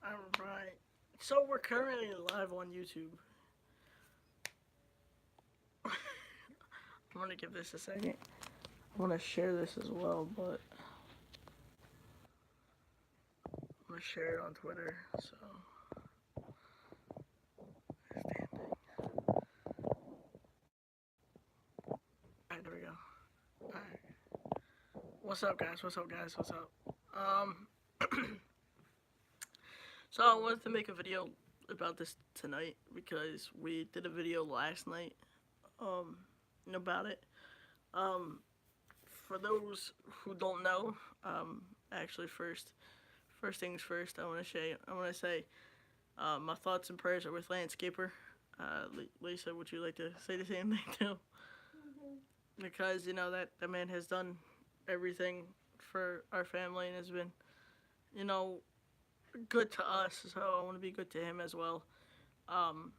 Alright. So we're currently live on YouTube. I'm gonna give this a second. I want to share this as well, but I'm gonna share it on Twitter. So, alright, there we go. Alright. What's up, guys? What's up, guys? What's up? Um, so I wanted to make a video about this tonight because we did a video last night, um, about it. Um, for those who don't know, actually, first things first, I want to say, my thoughts and prayers are with Landscaper. Lisa, would you like to say the same thing too? Because that man has done everything for our family and has been, you know, good to us. So I want to be good to him as well. Um,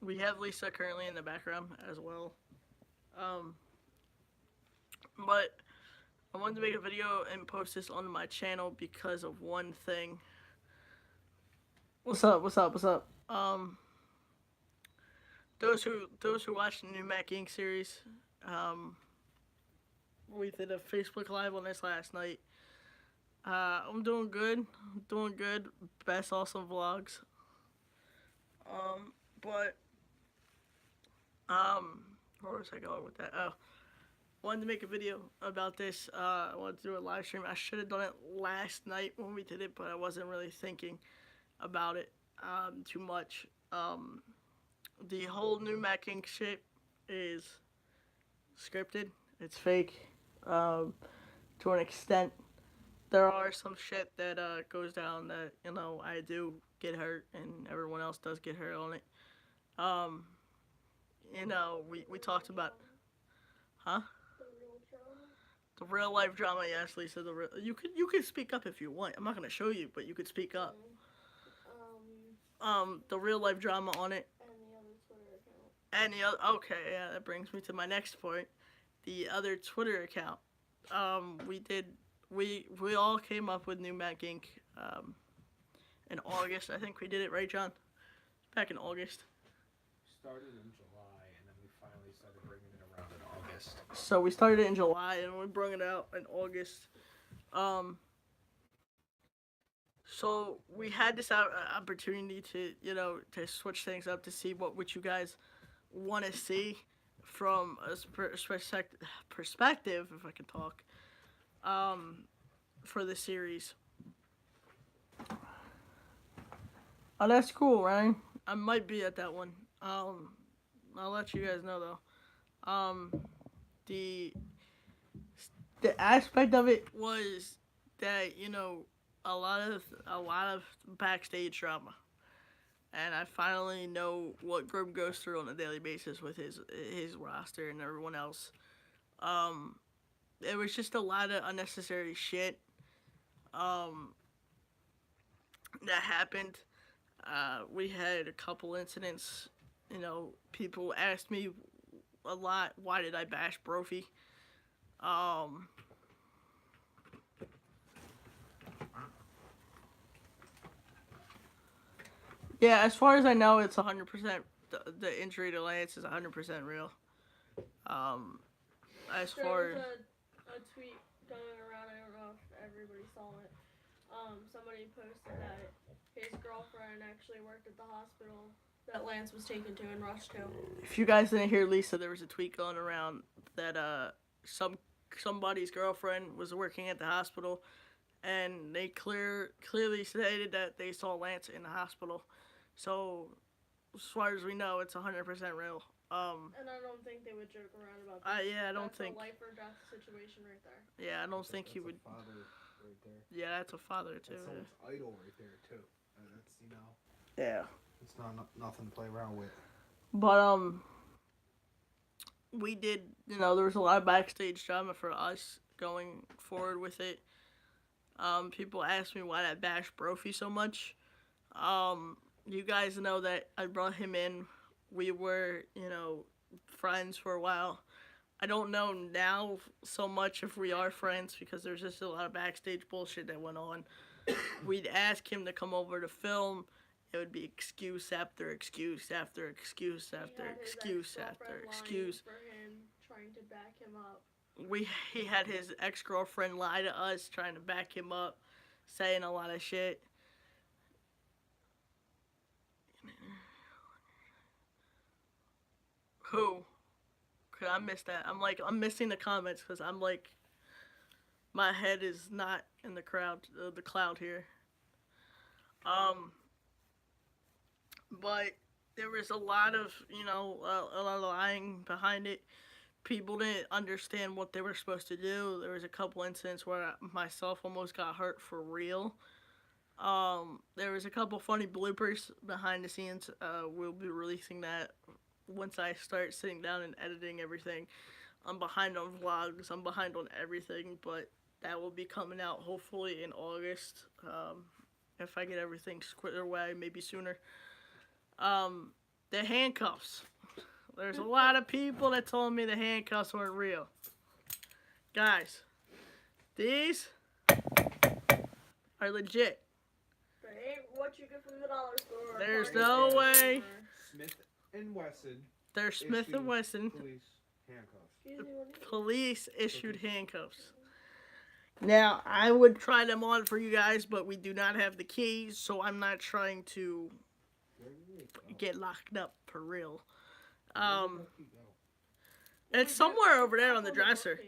we have Lisa currently in the background as well. Um, but I wanted to make a video and post this on my channel because of one thing. What's up? What's up? What's up? Those who watched the new Mac Inc. series, um, we did a Facebook Live on this last night. I'm doing good. Doing good. Best awesome vlogs. But where was I going with that? Oh, wanted to make a video about this. I wanted to do a live stream. I should have done it last night when we did it, but I wasn't really thinking about it too much. The whole new Mac Inc. shit is scripted. It's fake. To an extent, there are some shit that goes down that I do get hurt and everyone else does get hurt on it. Um, we talked about, huh? The real life drama, yes, Lisa. You could speak up if you want. I'm not gonna show you, but you could speak up. The real life drama on it. And the other, okay, yeah, that brings me to my next point. The other Twitter account. We did, we all came up with New Mac Inc. In August. I think we did it, right, John? Back in August. Started in July, and then we finally started bringing it around in August. So we started in July, and we brought it out in August. So we had this opportunity to, to switch things up to see what you guys want to see from a perspective, if I can talk, for the series. Oh, that's cool, Ryan. I might be at that one. I'll let you guys know though. The aspect of it was that a lot of backstage drama, and I finally know what Grim goes through on a daily basis with his roster and everyone else. It was just a lot of unnecessary shit that happened. We had a couple incidents. People asked me a lot, why did I bash Brophy? Um, yeah, as far as I know, it's 100%. The injury to Lance is 100% real. Um, as There far was a tweet going around. I don't know if everybody saw it. Somebody posted that his girlfriend actually worked at the hospital that Lance was taken to and rushed to. if you guys didn't hear Lisa, there was a tweet going around that somebody's girlfriend was working at the hospital, and they clearly stated that they saw Lance in the hospital. So, as far as we know, it's 100% real. And I don't think they would joke around about that. Yeah, I don't That's think. a life or death situation right there. Yeah, I don't think he would. Father right there. Yeah, that's a father too. That's someone's idol right there too. That's Yeah. it's not nothing to play around with. But we did. There was a lot of backstage drama for us going forward with it. People asked me why I bashed Brophy so much. You guys know that I brought him in. We were, friends for a while. I don't know now so much if we are friends because there's just a lot of backstage bullshit that went on. we'd ask him to come over to film. It would be excuse after excuse after excuse after He had his excuse after ex-girlfriend excuse. lying for him, trying to back him up. He had his ex-girlfriend lie to us, trying to back him up, saying a lot of shit. Who? Cause I missed that. I'm missing the comments because I'm like, my head is not in the the cloud here. But there was a lot of, a lot of lying behind it. People didn't understand what they were supposed to do. There was a couple incidents where I myself almost got hurt for real. There was a couple funny bloopers behind the scenes. We'll be releasing that once I start sitting down and editing everything. I'm behind on vlogs. I'm behind on everything, but that will be coming out hopefully in August. If I get everything squared away, maybe sooner. The handcuffs. There's a lot of people that told me the handcuffs weren't real. Guys, these are legit. They ain't what you get from the dollar store. There's Party no store. way. Smith and Wesson. They're Smith & issued Wesson. Police handcuffs. Excuse me, what do you- Police issued handcuffs. Now, I would try them on for you guys, but we do not have the keys, so I'm not trying to get locked up for real. It's somewhere over there on the dresser.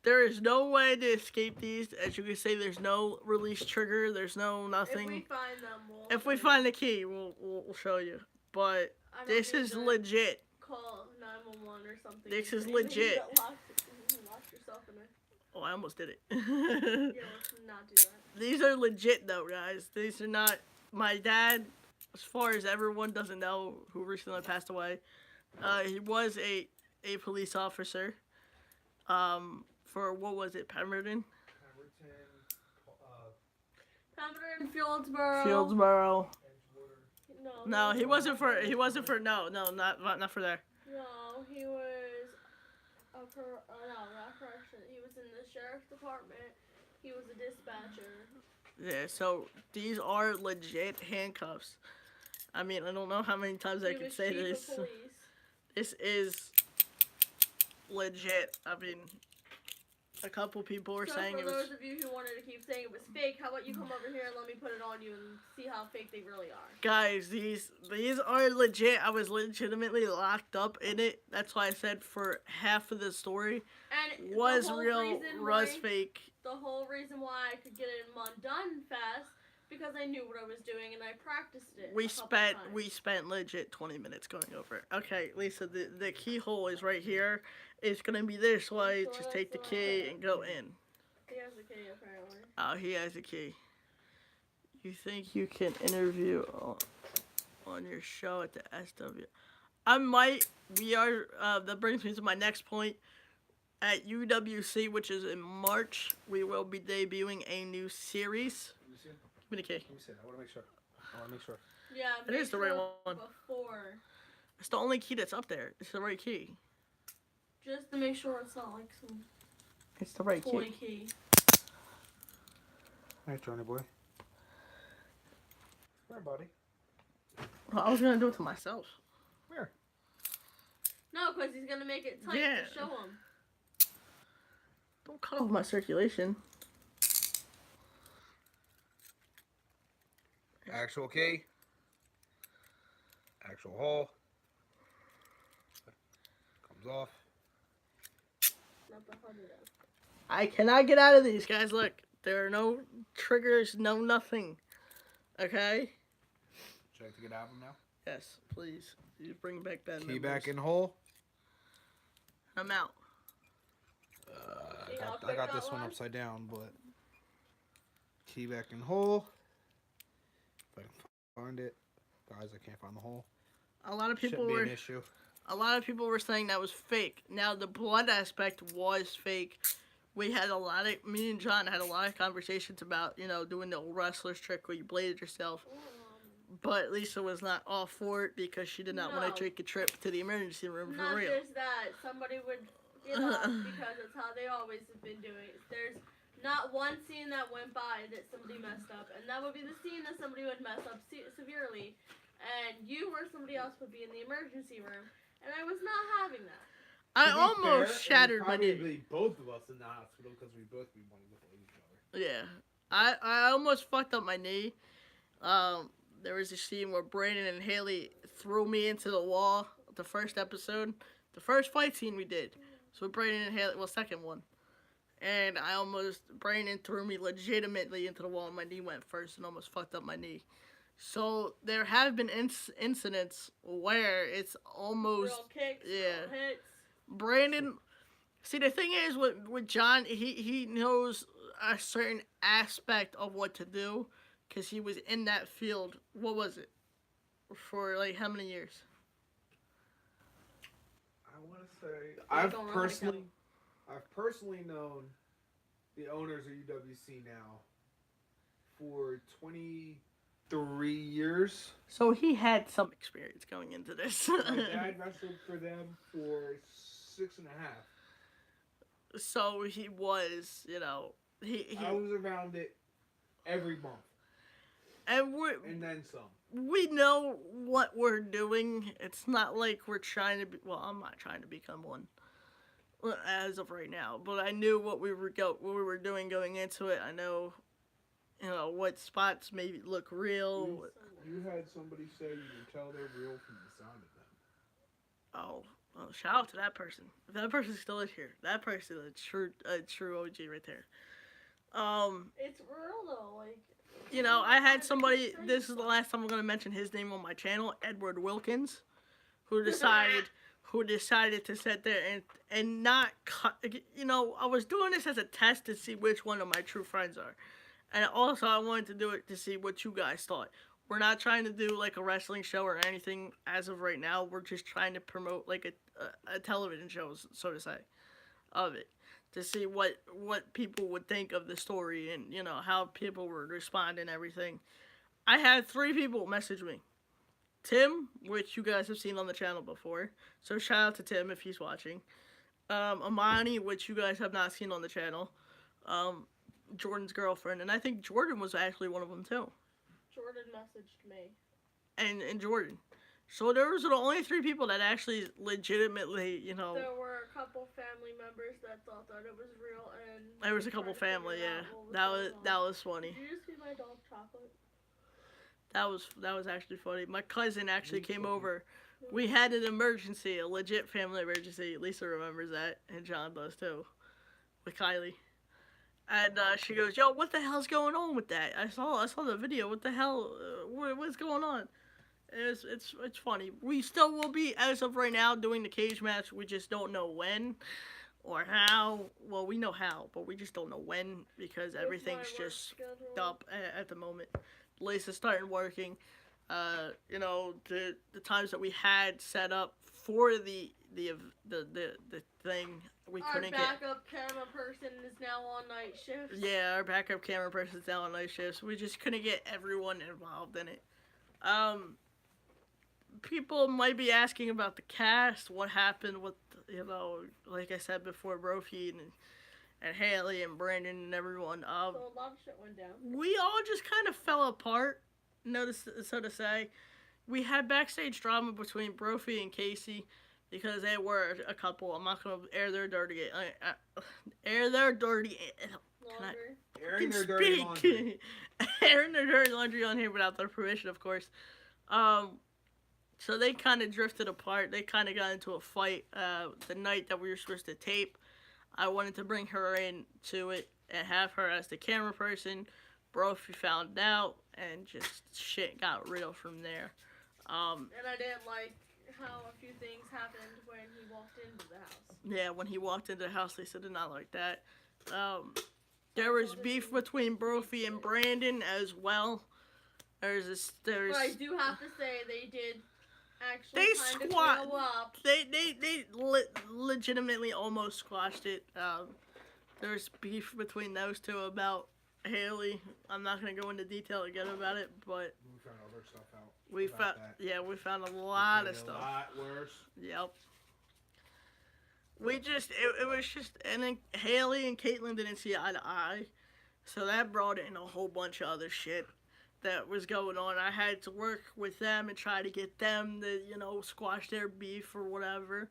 There is no way to escape these. As you can see, there's no release trigger. There's no nothing. If we find them, we'll. If we find the key, we'll show you. But I don't this need is to legit. Call 911 or something. This and is say legit. You locked yourself in there. Oh, I almost did it. Yeah, let's not do that. These are legit though, guys. These are not. My dad, as far as everyone doesn't know, who recently passed away, he was a police officer. For what was it, Pemberton? Pemberton, Fieldsboro. Fieldsboro. No. No, he wasn't for. No, not for there. No, he was. Not correction. He was in the sheriff's department. He was a dispatcher. Yeah, so these are legit handcuffs. I mean, I don't know how many times I He can was say chief of this. police. This is legit. I mean, a couple people were So saying for it was. those of you who wanted to keep saying it was fake, how about you come over here and let me put it on you and see how fake they really are. Guys, these are legit. I was legitimately locked up in it. That's why I said for half of the story And was the whole real, reason was why- fake. The whole reason why I could get it undone fast because I knew what I was doing and I practiced it. We a couple spent times. legit 20 minutes going over it. Okay, Lisa, the keyhole is right here. It's gonna be this way. So Just that's take the what I key thought. and go in. He has the key apparently. Oh, he has a key. You think you can interview on your show at the SW? I might. We are. That brings me to my next point. At UWC, which is in March, we will be debuting a new series. Let me see it. Give me the key. Let me see it. I want to make sure. I want to make sure. Yeah, It is the make right sure one. Before, It's the only key that's up there. It's the right key. just to make sure it's not like some It's the right toy key. key. All right, Johnny boy. Where, buddy? Well, I was gonna do it to myself. Where? No, because he's gonna make it tight Yeah. to show him. Don't cut off my circulation. Actual key. Actual hole. Comes off. Not the harder though. I cannot get out of these, guys. Look, there are no triggers, no nothing. Okay? Should I have to get out of them now? Yes, please. You bring back that. Key back in hole. I'm out. See how I quick got that this one was? upside down, but key back in hole. If I can find it, guys, I can't find the hole. A lot of people Shouldn't be were. an issue. A lot of people were saying that was fake. Now the blood aspect was fake. We had a lot of. Me and John had a lot of conversations about doing the old wrestler's trick where you bladed yourself. But Lisa was not all for it because she did not want No. to take a trip to the emergency room for Not real. just that, somebody would give up because it's how they always have been doing it. There's Not one scene that went by that somebody messed up, and that would be the scene that somebody would mess up severely, and you or somebody else would be in the emergency room, and I was not having that. I To be almost fair, shattered it my would knee. probably be both of us in the hospital because we both be wanting to play each other. Yeah, I almost fucked up my knee. There was a scene where Brandon and Haley threw me into the wall. The first episode, the first fight scene we did. So Brandon and Haley, well, second one. And Brandon threw me legitimately into the wall, and my knee went first and almost fucked up my knee. So there have been incidents where it's almost Real kicks, yeah. real hits. Brandon. See, the thing is with John, he knows a certain aspect of what to do because he was in that field. What was it for? Like how many years? I want to say I don't know how to count. I've personally known the owners of UWC now for 23 years. So he had some experience going into this. My dad wrestled for them for 6.5. So he was, he I was around it every month, and then some. we know what we're doing. It's not like we're trying to be. Well, I'm not trying to become one as of right now, but I knew what we were doing going into it. I know, what spots maybe look real. You had somebody say you can tell they're real from the sound of them. Oh, well, shout out to that person. If that person still is here, that person is a true OG right there. It's real though, like. I had somebody. This is the last time I'm gonna mention his name on my channel, Edward Wilkins, who decided to sit there and not cut. I was doing this as a test to see which one of my true friends are, and also I wanted to do it to see what you guys thought. We're not trying to do like a wrestling show or anything as of right now. We're just trying to promote like a television show, so to say, of it, to see what people would think of the story and how people would respond and everything. I had 3 people message me. Tim, which you guys have seen on the channel before, so shout out to Tim if he's watching. Amani, which you guys have not seen on the channel. Jordan's girlfriend, and I think Jordan was actually one of them too. Jordan messaged me. And Jordan. So there was the only 3 people that actually legitimately, There were a couple family members that thought that it was real, and there was a couple family, yeah. That was funny. Did you just feed my dog chocolate? That was actually funny. My cousin actually came over. We had an emergency, a legit family emergency. Lisa remembers that, and John does too, with Kylie. And she goes, "Yo, what the hell's going on with that? I saw the video. What the hell? What's going on?" It's funny. We still will be, as of right now, doing the cage match. We just don't know when or how. Well, we know how, but we just don't know when because everything's just up at the moment. Lisa's starting working. The times that we had set up for the thing, we couldn't get. Our backup camera person is now on night shifts. Yeah, our backup camera person is now on night shifts. We just couldn't get everyone involved in it. People might be asking about the cast, what happened with, like I said before, Brophy and Haley and Brandon and everyone. So a lot of shit went down. We all just kind of fell apart, so to say. We had backstage drama between Brophy and Casey because they were a couple. I'm not going to air their dirty Airing their dirty laundry. Airing their dirty laundry on here without their permission, of course. So they kind of drifted apart. They kind of got into a fight the night that we were supposed to tape. I wanted to bring her in to it and have her as the camera person. Brophy found out, and just shit got real from there. And I didn't like how a few things happened when he walked into the house. Yeah, when he walked into the house, Lisa did not like that. There was beef between Brophy and Brandon as well. But I do have to say they did actually They grow up. They legitimately almost squashed it. There's beef between those two about Haley. I'm not gonna go into detail again about it, but We found other stuff out. we found a lot of stuff. A lot worse. Yep. it was just, and then Haley and Caitlyn didn't see eye to eye, so that brought in a whole bunch of other shit that was going on. I had to work with them and try to get them to, squash their beef or whatever.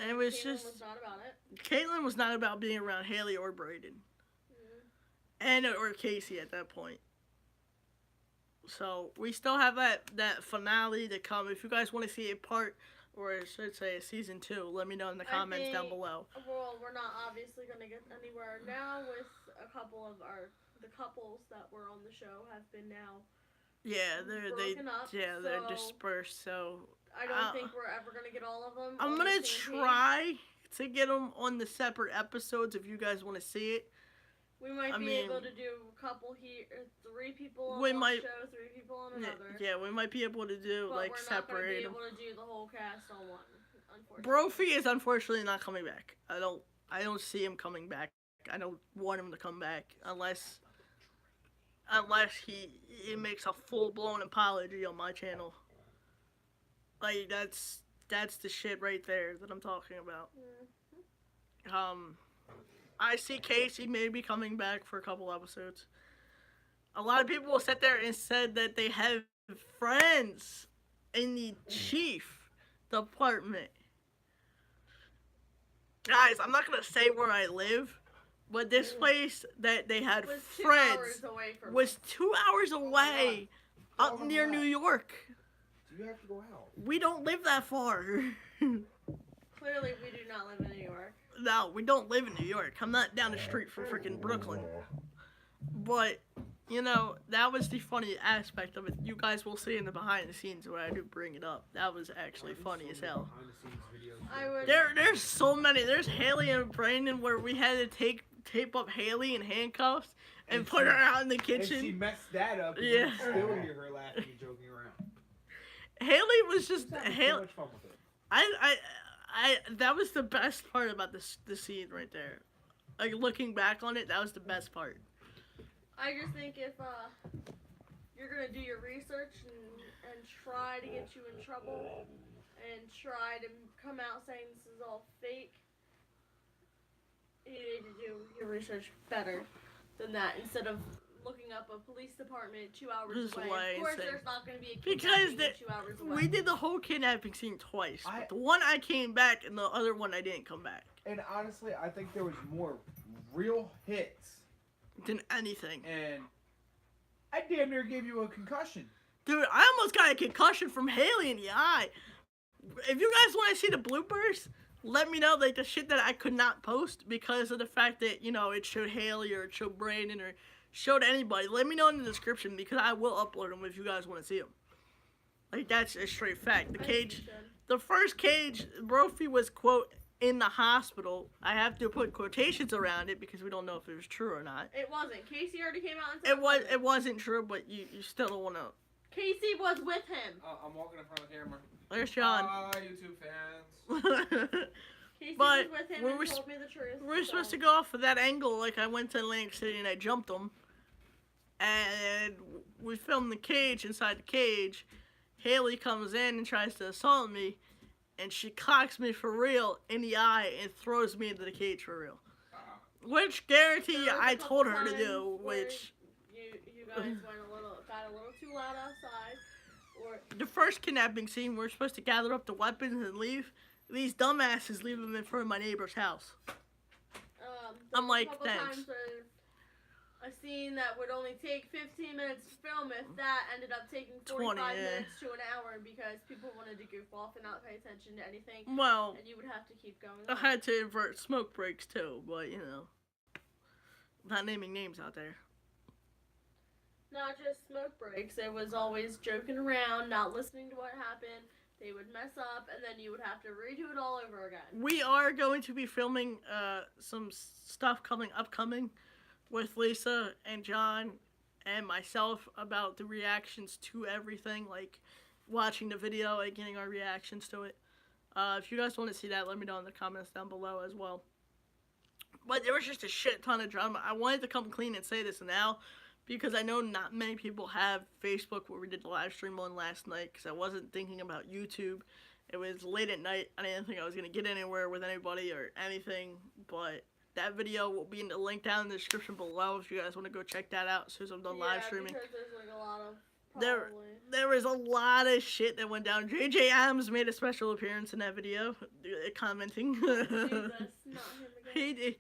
And it was Caitlyn just, was not about it. Caitlyn was not about being around Haley or Braden, or Casey at that point. So we still have that finale to come. If you guys want to see a part, or I should say a season 2, let me know in the comments down below. Well, we're not obviously gonna get anywhere now with a couple of the couples that were on the show have been now. Yeah, they're so dispersed. So I don't think we're ever gonna get all of them. I'm gonna try to get them on the separate episodes if you guys want to see it. We might be able to do a couple here, 3 people on one show, 3 people on another. Yeah, we might be able to do but we're not gonna be separate them. able to do the whole cast on one. Unfortunately. Brophy is unfortunately not coming back. I don't see him coming back. I don't want him to come back unless he makes a full-blown apology on my channel. Like, that's the shit right there that I'm talking about. I see Casey maybe coming back for a couple episodes. A lot of people will sit there and said that they have friends in the chief department. Guys, I'm not gonna say where I live, but this place that they had friends was 2 hours away, up near New York. So you have to go out. We don't live that far. Clearly, we do not live in New York. No, we don't live in New York. I'm not down the street from freaking Brooklyn. But, that was the funny aspect of it. You guys will see in the behind the scenes where I do bring it up. That was actually funny as hell. There's so many. There's Haley and Brandon where we had to tape up Haley in handcuffs and put her out in the kitchen. And she messed that up. And yeah. You still hear her laughing and joking around. Haley was just Haley. So much fun with it. That was the best part about the scene right there. Like, looking back on it, that was the best part. I just think if you're gonna do your research and try to get you in trouble and try to come out saying this is all fake, you need to do your research better than that instead of looking up a police department 2 hours away. Of course, there's not going to be a kidnapping 2 hours away. We did the whole kidnapping scene twice. But the one I came back and the other one I didn't come back. And honestly, I think there was more real hits than anything. And I damn near gave you a concussion. Dude, I almost got a concussion from Haley in the eye. If you guys want to see the bloopers, let me know, like, the shit that I could not post because of the fact that, it showed Haley or it showed Brandon or showed anybody. Let me know in the description because I will upload them if you guys want to see them. Like, that's a straight fact. The first cage, Brophy was, quote, in the hospital. I have to put quotations around it because we don't know if it was true or not. It wasn't. Casey already came out and said it wasn't true, but you still don't want to. Casey was with him. I'm walking in front of the camera. There's Sean. Hi, YouTube fans. Casey but was with him and told me the truth. We were supposed to go off of that angle. Like, I went to Atlantic City and I jumped him. And we filmed the cage inside the cage. Haley comes in and tries to assault me. And she clocks me for real in the eye and throws me into the cage for real. Which guarantee I told her to do, which... You guys got a little too loud outside. The first kidnapping scene, we're supposed to gather up the weapons and leave. These dumbasses leave them in front of my neighbor's house. I'm like, thanks. A scene that would only take 15 minutes to film, if that ended up taking 45 minutes to an hour because people wanted to goof off and not pay attention to anything. Well, and you would have to keep going. I had to invert smoke breaks too, but not naming names out there. Not just smoke breaks. It was always joking around, not listening to what happened. They would mess up, and then you would have to redo it all over again. We are going to be filming some stuff upcoming with Lisa and John and myself about the reactions to everything, like watching the video and getting our reactions to it. If you guys want to see that, let me know in the comments down below as well. But there was just a shit ton of drama. I wanted to come clean and say this now because I know not many people have Facebook where we did the live stream on last night because I wasn't thinking about YouTube It was late at night. I didn't think I was gonna get anywhere with anybody or anything, but that video will be in the link down in the description below if you guys want to go check that out as soon as I'm done live streaming. Because there's like a lot of There, probably. there was a lot of shit that went down. JJ Adams made a special appearance in that video, commenting. Jesus, not him again. He did.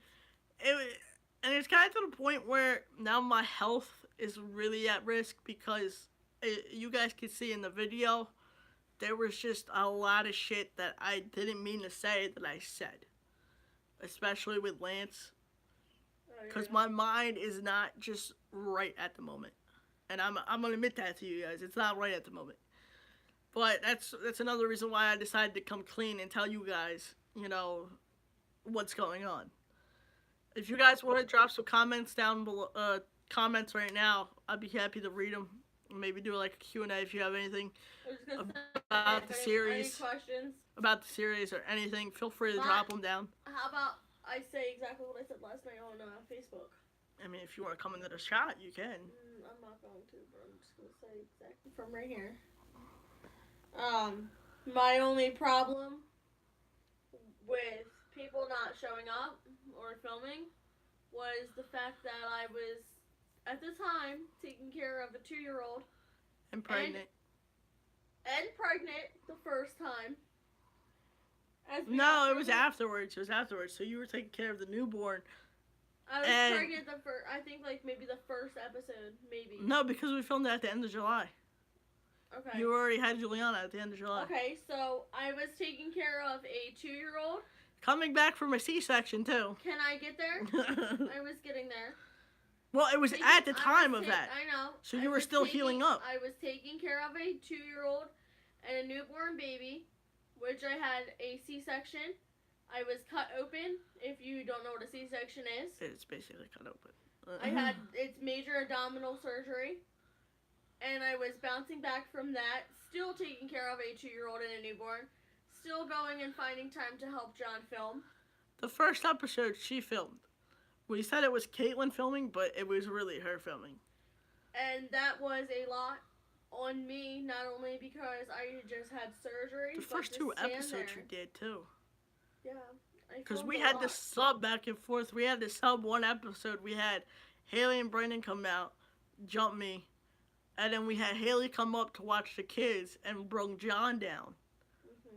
And it's kind of to the point where now my health is really at risk because you guys can see in the video, there was just a lot of shit that I didn't mean to say that I said. Especially with Lance. Because my mind is not just right at the moment. And I'm going to admit that to you guys. It's not right at the moment. But that's another reason why I decided to come clean and tell you guys, you know, what's going on. If you guys want to drop some comments down below, comments right now, I'd be happy to read them. Maybe do like a Q&A if you have anything about the series. Any questions? About the series or anything. Feel free to drop them down. How about I say exactly what I said last night on Facebook? I mean, if you want to come into the shot, you can. I'm not going to, but I'm just going to say exactly from right here. My only problem with people not showing up or filming was the fact that I was, at the time, taking care of a 2-year-old. And pregnant. And pregnant the first time. No, it was afterwards. It was afterwards. So you were taking care of the newborn. I was pregnant I think like maybe the first episode, maybe. No, because we filmed it at the end of July. Okay. You already had Juliana at the end of July. Okay, so I was taking care of a 2-year-old. Coming back from a C-section, too. Can I get there? I was getting there. Well, it was at the time of that. I know. So you were still healing up. I was taking care of a 2-year-old and a newborn baby, which I had a C-section. I was cut open, if you don't know what a C-section is. It's basically cut open. I had its major abdominal surgery, and I was bouncing back from that, still taking care of a 2-year-old and a newborn, still going and finding time to help John film. The first episode she filmed. We said it was Caitlin filming, but it was really her filming. And that was a lot on me, not only because I just had surgery. The first 2 episodes you did, too. Yeah. Because we had to sub back and forth. We had to sub one episode. We had Haley and Brandon come out, jump me, and then we had Haley come up to watch the kids and bring John down. Mm-hmm.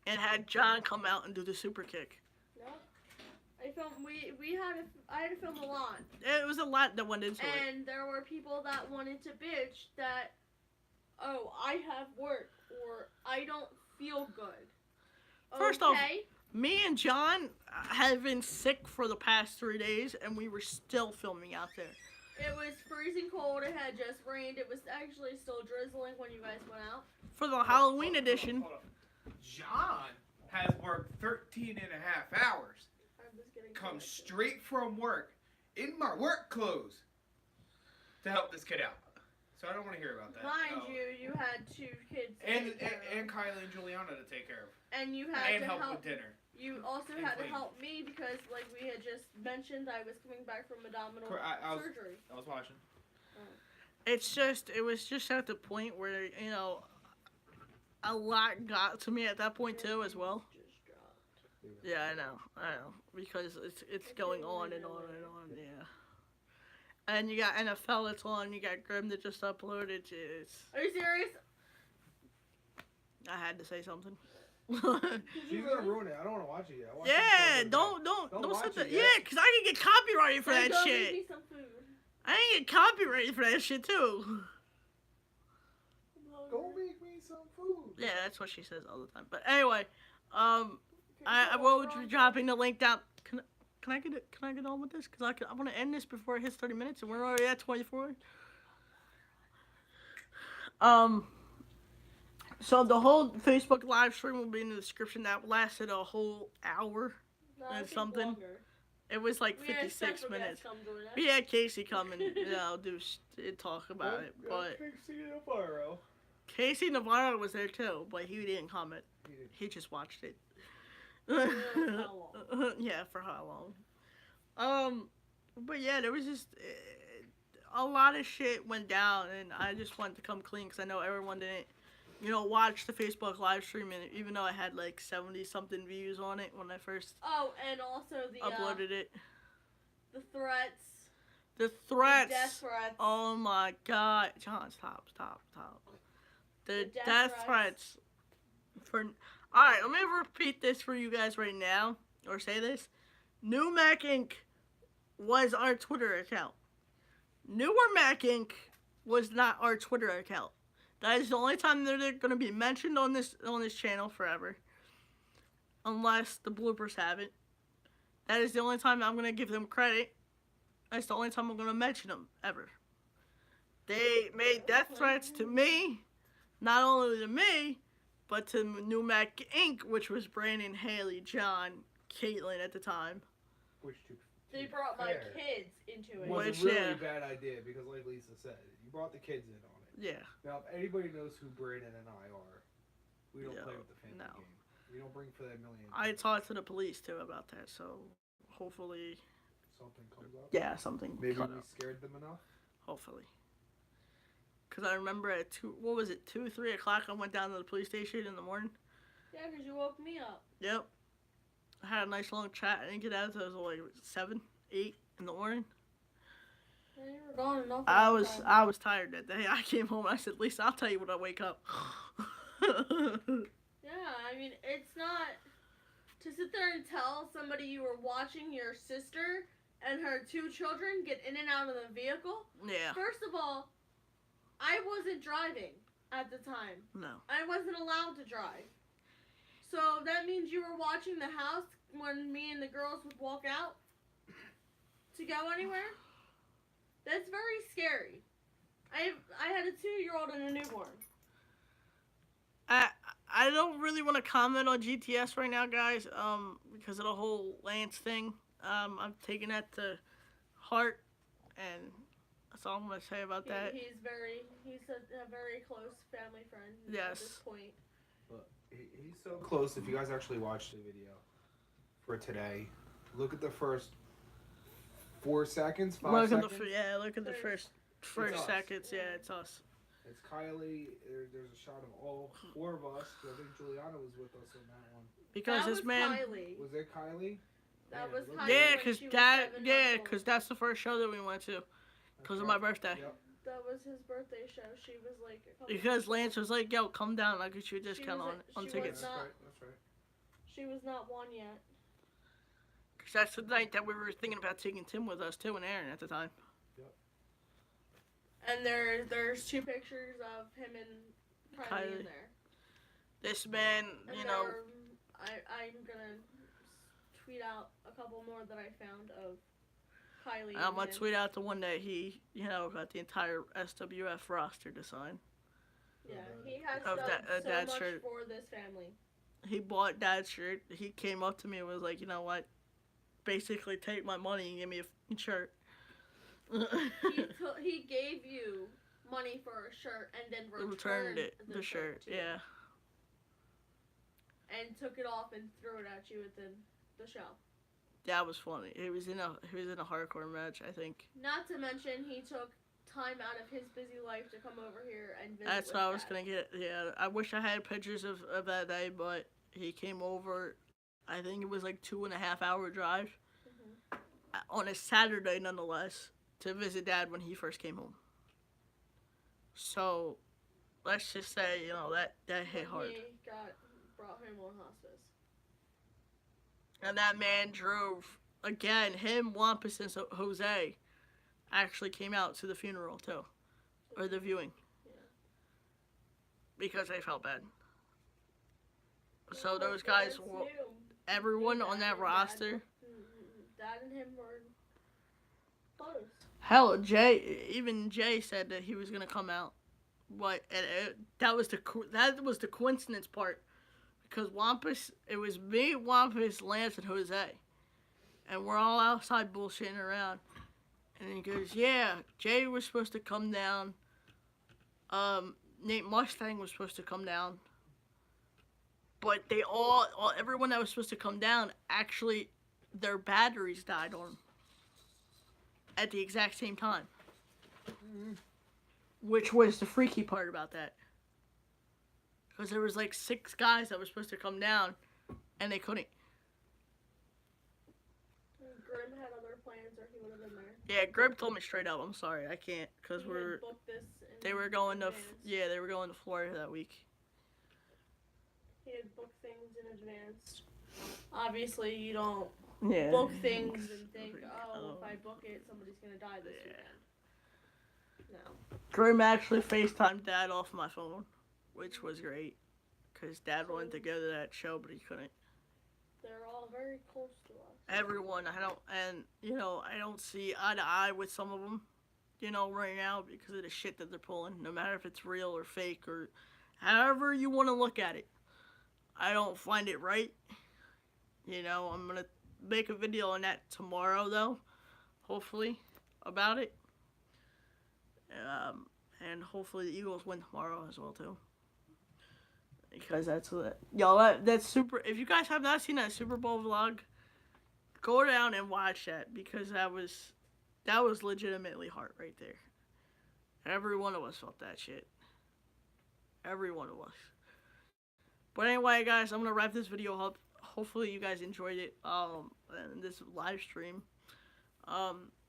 And had John come out and do the super kick. Yep. I filmed. I had to film a lot. It was a lot that went into it. And there were people that wanted to bitch that, oh, I have work or I don't feel good. First off, me and John have been sick for the past 3 days, and we were still filming out there. It was freezing cold. It had just rained. It was actually still drizzling when you guys went out. For the Halloween edition. John has worked 13 and a half hours. I'm just getting Come straight from work in my work clothes to help this kid out. So I don't want to hear about that. Mind you had 2 kids. And Kylie and Juliana to take care of. And you had and to help with dinner. You also And had to clean. help me because, like we had just mentioned, I was coming back from abdominal surgery. I was watching. It was just at the point where, you know, a lot got to me at that point too as well. Just dropped. Yeah, I know, because it's going on and on and on, yeah. And you got NFL that's on, you got Grim that just uploaded, Are you serious? I had to say something. She's gonna ruin it. I don't want to watch it yet. Yeah, don't watch set that. it yet. Yeah, because I can get copyrighted for that Go shit. Make me some food. I ain't get copyrighted for that shit too. Go make me some food. Yeah, that's what she says all the time. But anyway, I will be dropping the link down. Can I get on with this? Cause I want to end this before it hits 30 minutes, and we're already at 24. So the whole Facebook live stream will be in the description. That lasted a whole hour No, and I think something. longer. It was like We had 56 special minutes. guests come join us. We had Casey come and talk about it, but Casey Navarro. Casey Navarro was there too, but he didn't comment. He just watched it. How long? Yeah, for how long? But yeah, there was just a lot of shit went down, and I just wanted to come clean because I know everyone didn't watch the Facebook live stream, and even though I had like 70 something views on it when I first Oh, and also the uploaded it. the threats. The threats. The death threats. Oh my God, John, stop. The death threats. For all right, let me repeat this for you guys right now, or say this. New Mac Inc. was our Twitter account. Newer Mac Inc. was not our Twitter account. That is the only time that they're going to be mentioned on this channel forever, unless the bloopers have it. That is the only time I'm going to give them credit. That's the only time I'm going to mention them, ever. They made death threats to me, not only to me, but to New Mac Inc., which was Brandon, Haley, John, Caitlin at the time. Which They brought my kids into it. was Which, a really yeah. bad idea because, like Lisa said, you brought the kids in on it. Yeah. Now, if anybody knows who Brandon and I are, we don't Yeah, play with the family no. game. We don't bring for that million. I talked to the police, too, about that, so hopefully... Something comes up. Yeah, something. Maybe we cut out. scared them enough. Hopefully. Because I remember at 2, 3 o'clock, I went down to the police station in the morning. Yeah, because you woke me up. Yep. I had a nice long chat. I didn't get out until like 7, 8 in the morning. Yeah, you were gone enough. I was tired that day. I came home and I said, Lisa, I'll tell you when I wake up. Yeah, I mean, it's not to sit there and tell somebody you were watching your sister and her 2 children get in and out of the vehicle. Yeah. First of all, I wasn't driving at the time. No. I wasn't allowed to drive. So that means you were watching the house when me and the girls would walk out to go anywhere? That's very scary. I had a 2-year-old and a newborn. I don't really want to comment on GTS right now, guys, because of the whole Lance thing. I'm taking that to heart, and that's all I'm going to say about that. He's a very close family friend at Yes. this point. But he's so close. If you guys actually watched the video for today, look at the first 4 seconds, 5 Look seconds. at the first us. seconds. Yeah, it's us. It's Kylie. There's a shot of all 4 of us. I think Juliana was with us on that one. Because that this was man. Kylie. Was it Kylie? That Man, was look Kylie. at Yeah, when because she was that. 7 Yeah, months old. because that's the first show that we went to. Because of my birthday. Yep. That was his birthday show. She was like a couple Because Lance was like, "Yo, come down. I'll get you a discount was on she tickets." was not- That's right. She was not 1 yet. Because that's the night that we were thinking about taking Tim with us too, and Aaron at the time. And there's 2 pictures of him and Kylie Kylie. in there. This man, And you know, I'm gonna tweet out a couple more that I found of Kylie. I'm and gonna him. tweet out the one that he, got the entire SWF roster to sign. Yeah, he has Of done that- so Dad's much shirt. for this family. He bought Dad's shirt. He came up to me and was like, "You know what? Basically, take my money and give me a f***ing shirt." He gave you money for a shirt and then Returned it, the shirt. to you. Yeah. And took it off and threw it at you at the show. That was funny. He was in a hardcore match, I think. Not to mention he took time out of his busy life to come over here and visit. That's with what I was Dad. gonna get. Yeah, I wish I had pictures of that day, but he came over. I think it was like 2.5 hour drive on a Saturday, nonetheless, to visit Dad when he first came home. So, let's just say, that hit hard. He brought him on hospice. And that man drove again. Him, Wampus, and Jose actually came out to the funeral too, or the viewing. Yeah. Because they felt bad. So Well, those guys, Dad's were, new. everyone on Dad that and roster. Dad and him were close. Hell, even Jay said that he was gonna come out, but that was the coincidence part, because Wampus, it was me, Wampus, Lance, and Jose, and we're all outside bullshitting around, and he goes, "Yeah, Jay was supposed to come down. Nate Mustang was supposed to come down, but they everyone that was supposed to come down, actually, their batteries died on them at the exact same time." Which was the freaky part about that. because there was like 6 guys that were supposed to come down, and they couldn't. Grim had other plans, or he would have been there. Yeah, Greg told me straight up, I'm sorry, I can't, because He had booked this they were going to, advance. they were going to Florida that week. He had booked things in advance. Obviously, you don't Yeah. book things and think, oh, Oh. if I book it, somebody's gonna die this Yeah. weekend. No. Grim actually FaceTimed Dad off my phone, which was great, because Dad wanted to go to that show, but he couldn't. They're all very close to us. Everyone, I don't see eye to eye with some of them, right now because of the shit that they're pulling, no matter if it's real or fake or however you want to look at it. I don't find it right. I'm going to make a video on that tomorrow, though, hopefully, about it. And hopefully the Eagles win tomorrow as well, too. Because that's super. If you guys have not seen that Super Bowl vlog, go down and watch that, because that was legitimately heart right there. Every one of us felt that shit. Every one of us. But anyway, guys, I'm gonna wrap this video up. Hopefully you guys enjoyed it. And this live stream.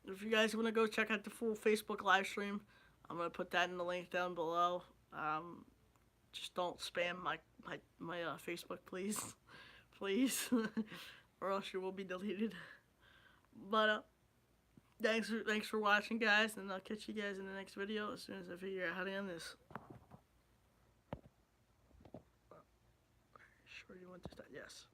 If you guys want to go check out the full Facebook live stream, I'm gonna put that in the link down below. Just don't spam my Facebook, please, please, or else you will be deleted. But thanks for watching, guys, and I'll catch you guys in the next video as soon as I figure out how to end this. Sure you want to start? Yes.